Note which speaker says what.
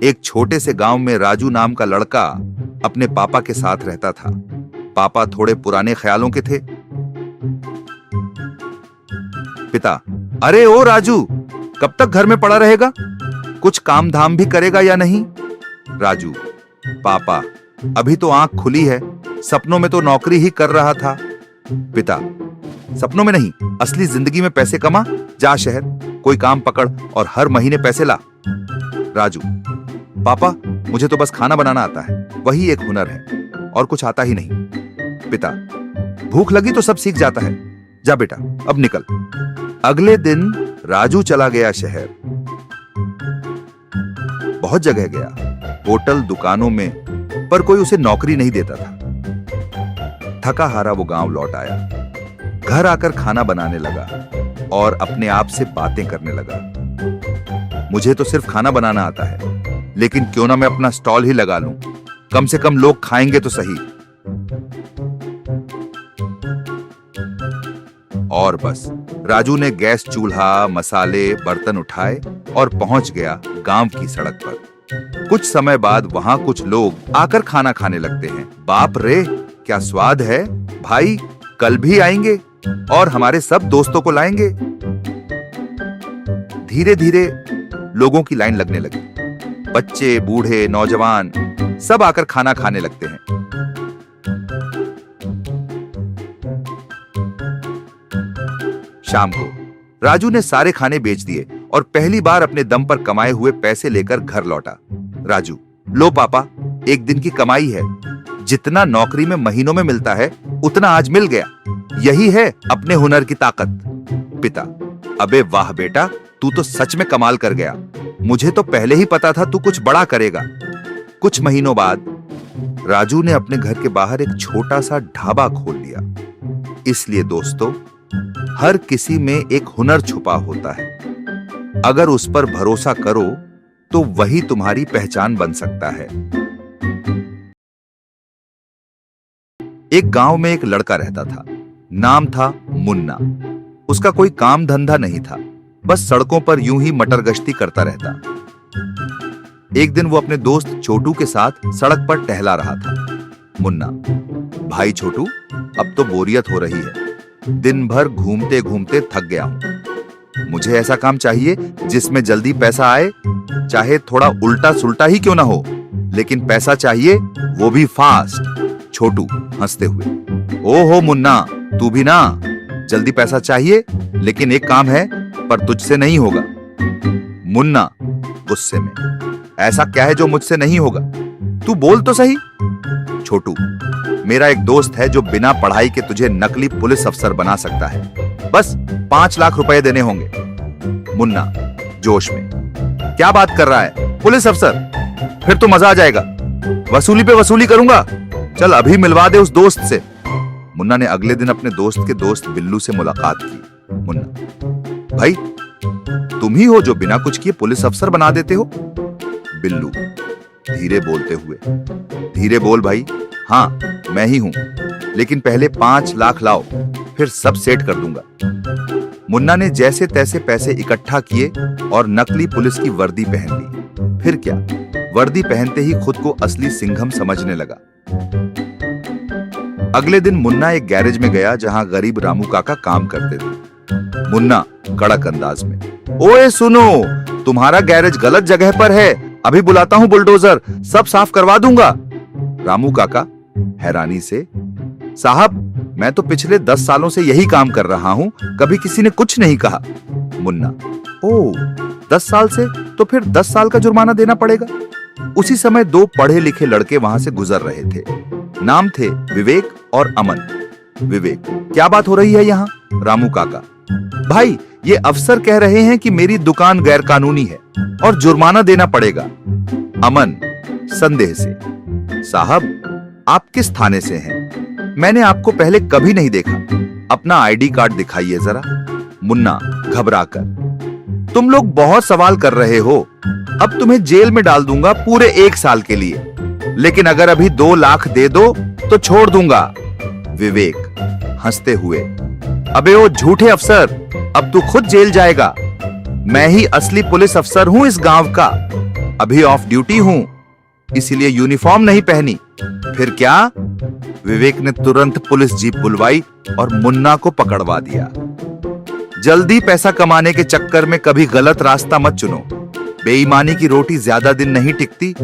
Speaker 1: एक छोटे से गांव में राजू नाम का लड़का अपने पापा के साथ रहता था। पापा थोड़े पुराने ख्यालों के थे। पिता, अरे ओ राजू, कब तक घर में पड़ा रहेगा? कुछ काम धाम भी करेगा या नहीं? राजू, पापा, अभी तो आंख खुली है, सपनों में तो नौकरी ही कर रहा था। पिता, सपनों में नहीं, असली जिंदगी में पैसे कमा, जा शहर, कोई काम पकड़ और हर महीने पैसे ला। राजू, पापा, मुझे तो बस खाना बनाना आता है, वही एक हुनर है, और कुछ आता ही नहीं। पिता, भूख लगी तो सब सीख जाता है, जा बेटा अब निकल। अगले दिन राजू चला गया शहर। बहुत जगह गया, होटल, दुकानों में, पर कोई उसे नौकरी नहीं देता था। थका हारा वो गांव लौट आया। घर आकर खाना बनाने लगा और अपने आप से बातें करने लगा। मुझे तो सिर्फ खाना बनाना आता है, लेकिन क्यों ना मैं अपना स्टॉल ही लगा लूं, कम से कम लोग खाएंगे तो सही। और बस राजू ने गैस चूल्हा, मसाले, बर्तन उठाए और पहुंच गया गांव की सड़क पर। कुछ समय बाद वहां कुछ लोग आकर खाना खाने लगते हैं। बाप रे, क्या स्वाद है भाई, कल भी आएंगे और हमारे सब दोस्तों को लाएंगे। धीरे धीरे लोगों की लाइन लगने लगी। बच्चे, बूढ़े, नौजवान सब आकर खाना खाने लगते हैं। शाम को राजू ने सारे खाने बेच दिए और पहली बार अपने दम पर कमाए हुए पैसे लेकर घर लौटा। राजू, लो पापा, एक दिन की कमाई है, जितना नौकरी में महीनों में मिलता है उतना आज मिल गया, यही है अपने हुनर की ताकत। पिता, अबे वाह बेटा, तू तो सच में कमाल कर गया, मुझे तो पहले ही पता था तू कुछ बड़ा करेगा। कुछ महीनों बाद राजू ने अपने घर के बाहर एक छोटा सा ढाबा खोल लिया। इसलिए दोस्तों, हर किसी में एक हुनर छुपा होता है, अगर उस पर भरोसा करो तो वही तुम्हारी पहचान बन सकता है। एक गांव में एक लड़का रहता था, नाम था मुन्ना। उसका कोई काम धंधा नहीं था, बस सड़कों पर यूं ही मटर गश्ती करता रहता। एक दिन वो अपने दोस्त छोटू के साथ सड़क पर टहला रहा था। मुन्ना, भाई छोटू, अब तो बोरियत हो रही है, दिन भर घूमते घूमते थक गया हूं। मुझे ऐसा काम चाहिए जिसमें जल्दी पैसा आए, चाहे थोड़ा उल्टा सुल्टा ही क्यों ना हो, लेकिन पैसा चाहिए, वो भी फास्ट। छोटू हंसते हुए, ओहो मुन्ना, तू भी ना, जल्दी पैसा चाहिए, लेकिन एक काम है, पर तुझसे नहीं होगा। मुन्ना गुस्से में, ऐसा क्या है जो मुझसे नहीं होगा, तू बोल तो सही। छोटू, मेरा एक दोस्त है जो बिना पढ़ाई के तुझे नकली पुलिस अफसर बना सकता है, बस 5 लाख रुपए देने होंगे। मुन्ना जोश में, क्या बात कर रहा है, पुलिस अफसर, फिर तो मजा आ जाएगा, वसूली पे वसूली करूंगा, चल अभी मिलवा दे उस दोस्त से। मुन्ना ने अगले दिन अपने दोस्त के दोस्त बिल्लू से मुलाकात की। मुन्ना, भाई तुम ही हो जो बिना कुछ किए पुलिस अफसर बना देते हो? बिल्लू धीरे बोलते हुए, धीरे बोल भाई, हाँ मैं ही हूं, लेकिन पहले 5 लाख लाओ, फिर सब सेट कर दूंगा। मुन्ना ने जैसे तैसे पैसे इकट्ठा किए और नकली पुलिस की वर्दी पहन ली। फिर क्या, वर्दी पहनते ही खुद को असली सिंघम समझने लगा। अगले दिन मुन्ना एक गैरेज में गया जहां गरीब रामू काका काम करते थे। मुन्ना कड़क अंदाज में, ओए सुनो, तुम्हारा गैरेज गलत जगह पर है, अभी बुलाता हूं बुलडोजर, सब साफ करवा दूंगा। रामू काका हैरानी से, साहब मैं तो पिछले 10 सालों से यही काम कर रहा हूं, कभी किसी ने कुछ नहीं कहा। मुन्ना, ओ 10 साल से, तो फिर 10 साल का जुर्माना देना पड़ेगा। उसी समय 2 पढ़े लिखे लड़के वहां से गुजर रहे थे। नाम थे विवेक और अमन। विवेक, क्या बात हो रही है यहाँ? रामू काका, भाई ये अफसर कह रहे हैं कि मेरी दुकान गैर कानूनी है और जुर्माना देना पड़ेगा। अमन संदेह से, साहब आप किस थाने से हैं? मैंने आपको पहले कभी नहीं देखा, अपना आईडी कार्ड दिखाइए जरा। मुन्ना घबराकर, तुम लोग बहुत सवाल कर रहे हो, अब तुम्हें जेल में डाल दूंगा पूरे 1 साल के लिए, लेकिन अगर अभी 2 लाख दे दो तो छोड़ दूंगा। विवेक हंसते हुए, अबे ओ झूठे अफसर, अब तू खुद जेल जाएगा, मैं ही असली पुलिस अफसर हूं इस गांव का। अभी ऑफ ड्यूटी हूं, इसीलिए यूनिफॉर्म नहीं पहनी। फिर क्या? विवेक ने तुरंत पुलिस जीप बुलवाई और मुन्ना को पकड़वा दिया। जल्दी पैसा कमाने के चक्कर में कभी गलत रास्ता मत चुनो। बेईमानी की रोटी ज्यादा दिन नहीं टिकती।